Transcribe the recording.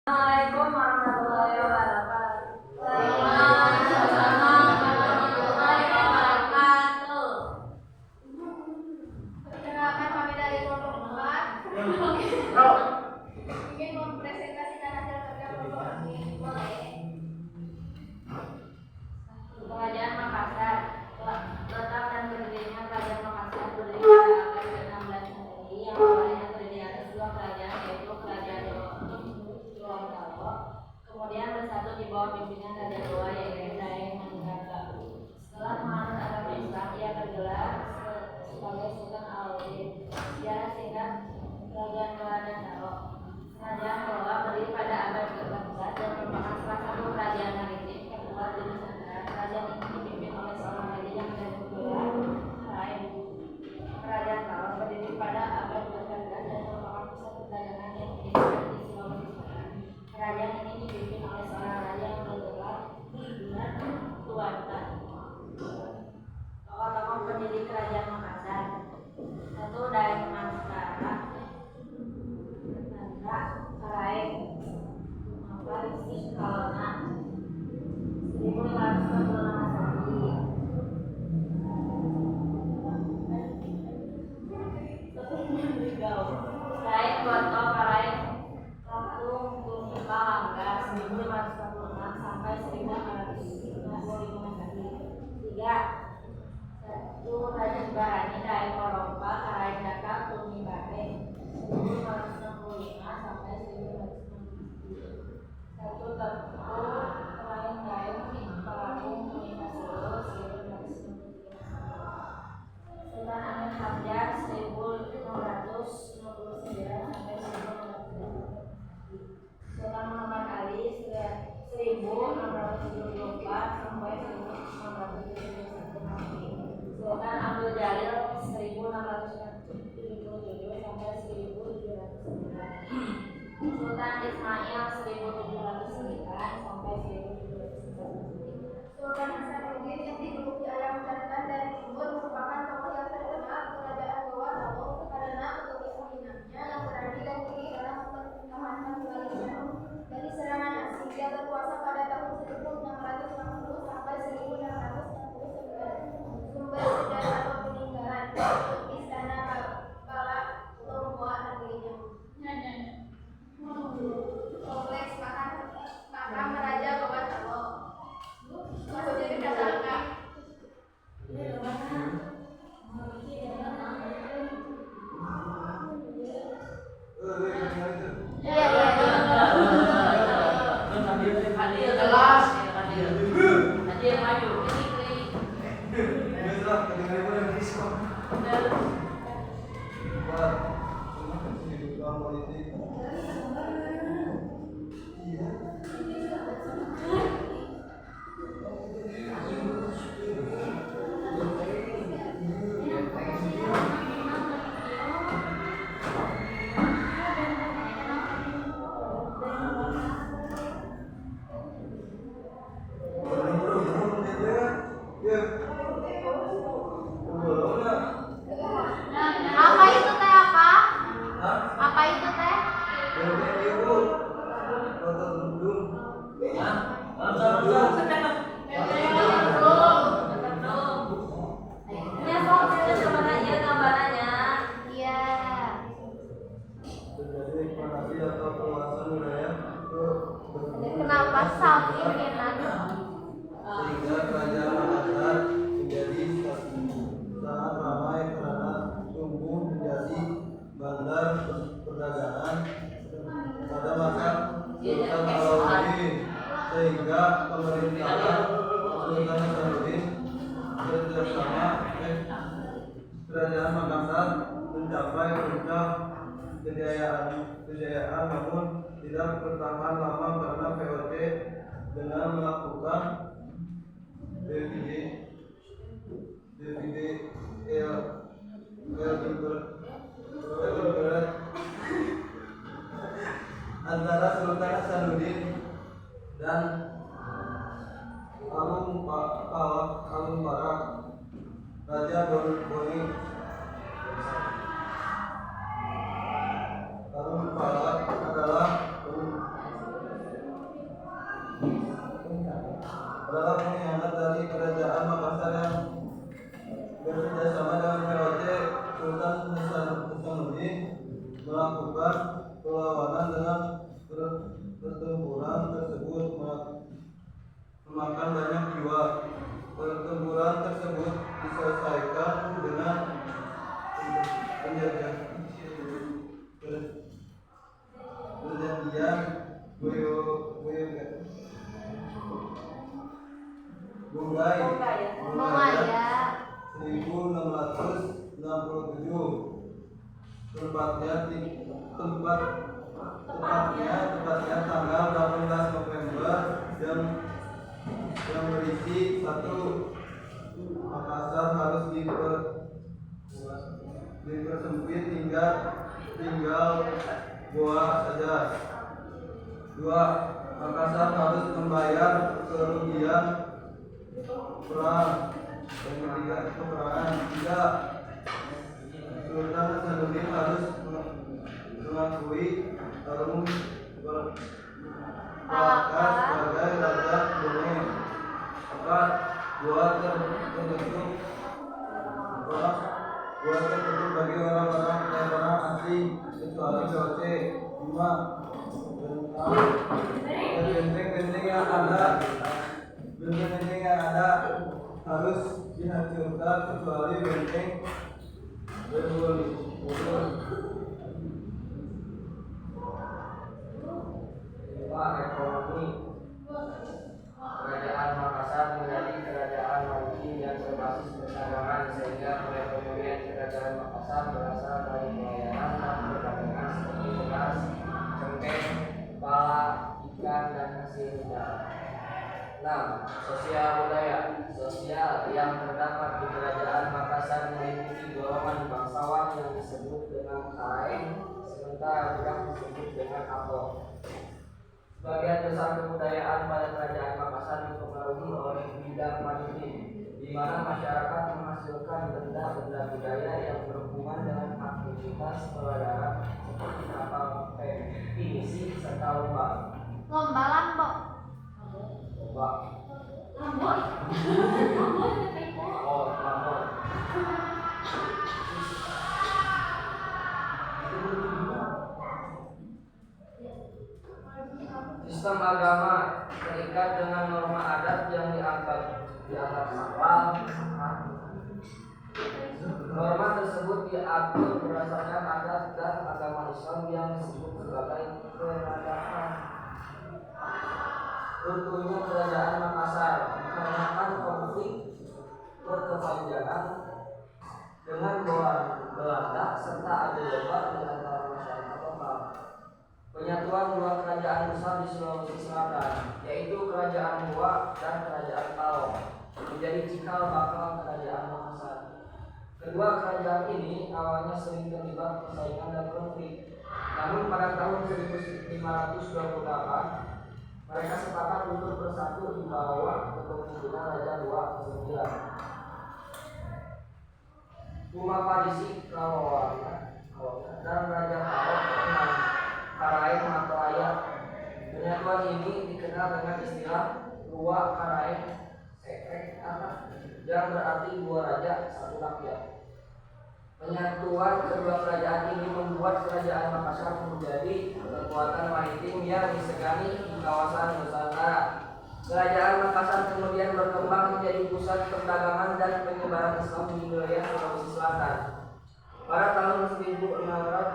Assalamualaikum warahmatullahi wabarakatuh. Waalaikumsalam warahmatullahi wabarakatuh. Perkenalkan kami dari kelompok 4 ingin mempresentasikan hasil kerja kelompok kami. Boleh? Kerajaan Makassar. Letak dan berdirinya Kerajaan Makassar berdiri pada abad ke-16 Masehi yang awalnya terdiri atas dua kerajaan, yaitu Kerajaan Gorontalo, kemudian bersatu di bawah pimpinan Raja Goa yaitu Daeng Manggaka. Setelah menganut agama Islam, ia bergelar sebagai Sultan Alauddin. Sejarah singkat Kerajaan Gorontalo. Kerajaan Goa berdiri pada abad ke-14 dan merupakan salah satu kerajaan maritim terkuat di Nusantara. Kerajaan ini dipimpin oleh seorang raja yang bergelar Rai. Kerajaan Goa berdiri pada abad ke-14 dan merupakan pusat perdagangan yang diinginkan di Sulawesi Selatan. Kerajaan ini dipimpin oleh seorang raja yang bergelar Tuantan. Tokoh-tokoh pendiri Kerajaan Makassar. 1. Daeng Manggaka. Rai Risik Kalona 1546 Masehi. Rai Goto Karai Ratu Tumipa Langga 1546 sampai 1555 Masehi. 3. 1. Raja Barani Daeng Korompa Karai Daka Tumibare 1565 sampai 1560. 1. Tengku Karai Daeng Palagung Tumipasulu 1563. Sultan Amin Hamdar 1659 sampai 1560. Sultan Muhammad Ali 1674 sampai 1671. Sultan Abdul Jalil 1677 sampai 1709. Sultan Ismail 1709 sampai 1709. Sultan Hasanuddin yang dijuluki Ayam Jantan dari Timur merupakan tokoh yang terkenal di Kerajaan Gorontalo karena kepemimpinannya yang berani dan gigih dalam mempertahankan wilayahnya dari serangan asing. Dia berkuasa pada tahun 1660 sampai 1669. Sumber sejarah atau peninggalan Istana Kala Lomboa negerinya. Kompleks makam Raja Gorontalo. Masuk jadi kata lengkap. Apa itu teh apa? Apa itu teh? Ya sok coba aja gambarannya. Iya. Kenapa sapi enak? Sehingga Kerajaan Makassar menjadi sangat ramai karena tumbuh menjadi bandar perdagangan pada masa Sultan Alauddin, sehingga pemerintahan Sultan Hasanuddin bekerjasama Kerajaan Makassar mencapai puncak kejayaan namun tidak bertahan lama karena VOC dengan melakukan DVD antara Sultan Hasanuddin dan Alum Barak Raja Boni. Alum Barak adalah Kemudian Bungaya 1667. Tepatnya tanggal 18 November yang berisi satu, Makassar harus dipersempit hingga tinggal Goa saja. 2. Makassar harus membayar kerugian perang. Yang ketiga, peperangan. 3. Sultan Hasanuddin harus mengakui Harun Malaka sebagai raja Brunei. 4. Buat tertutup bagi orang-orang asing kecuali VOC. 5. Benteng-benteng yang ada harus dihancurkan kecuali benteng ekonomi. Kerajaan Makassar menjadi kerajaan maritim yang berbasis perdagangan, sehingga perekonomian kerajaan Makassar berasal dari pelayanan dan perdagangan seperti beras, cengkeh, pala, ikan, dan hasil udara. 6. Sosial budaya. Sosial yang terdapat di kerajaan Makassar meliputi golongan bangsawan yang disebut dengan Karaeng, sementara budak disebut dengan Apo. Sebagian besar kebudayaan pada kerajaan Makassar dipengaruhi oleh bidang maritim, di mana masyarakat menghasilkan benda-benda budaya yang berhubungan dengan aktivitas perdagangan seperti kapal pinisi serta lomba. Lomba lambok. Lomba. Lambok. Oh, lomba. Sistem agama terikat dengan norma adat yang dianggap sakral. Norma tersebut diatur berdasarkan adat dan agama Islam yang disebut sebagai peradaban. Runtuhnya kerajaan Makassar dikarenakan konflik berkepanjangan dengan Belanda serta adu domba di antara masyarakat lokal. Penyatuan dua kerajaan besar di Sulawesi Selatan, yaitu Kerajaan Goa dan Kerajaan Talong, menjadi cikal bakal kerajaan Makassar. Kedua kerajaan ini awalnya sering terlibat persaingan dan konflik. Namun pada tahun 1528 mereka sepakat untuk bersatu di bawah kepemimpinan Raja Goa ke-9. Uma Parisi Kalawanga dan Raja Talong ke-6, Karaeng Matulaya. Penyatuan ini dikenal dengan istilah Dua Karaeng Sekrek yang berarti dua raja satu rakyat. Penyatuan kedua kerajaan ini membuat kerajaan Makassar menjadi kekuatan maritim yang disegani di kawasan Nusantara. Kerajaan Makassar kemudian berkembang menjadi pusat perdagangan dan penyebaran Islam di wilayah Sulawesi Selatan. Pada tahun 1600